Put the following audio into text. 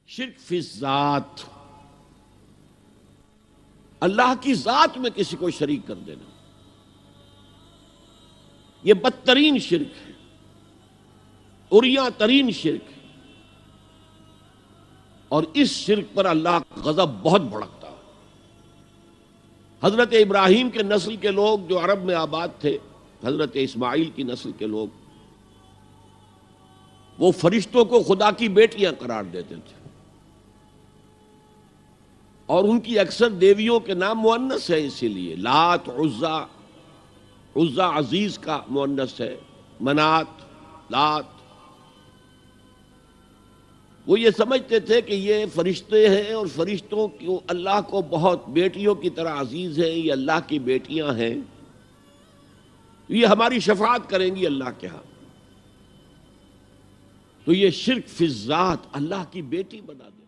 شرک فی الذات، اللہ کی ذات میں کسی کو شریک کر دینا، یہ بدترین شرک ہے، عریاں ترین شرک ہے، اور اس شرک پر اللہ کا غضب بہت بھڑکتا ہے۔ حضرت ابراہیم کے نسل کے لوگ جو عرب میں آباد تھے، حضرت اسماعیل کی نسل کے لوگ، وہ فرشتوں کو خدا کی بیٹیاں قرار دیتے تھے، اور ان کی اکثر دیویوں کے نام مؤنث ہے، اسی لیے لات، عزا، عزا عزیز کا مؤنث ہے، منات، لات۔ وہ یہ سمجھتے تھے کہ یہ فرشتے ہیں اور فرشتوں کو اللہ کو بہت بیٹیوں کی طرح عزیز ہیں، یہ اللہ کی بیٹیاں ہیں، یہ ہماری شفاعت کریں گی اللہ کے ہاں۔ تو یہ شرک فی الذات، اللہ کی بیٹی بنا دے۔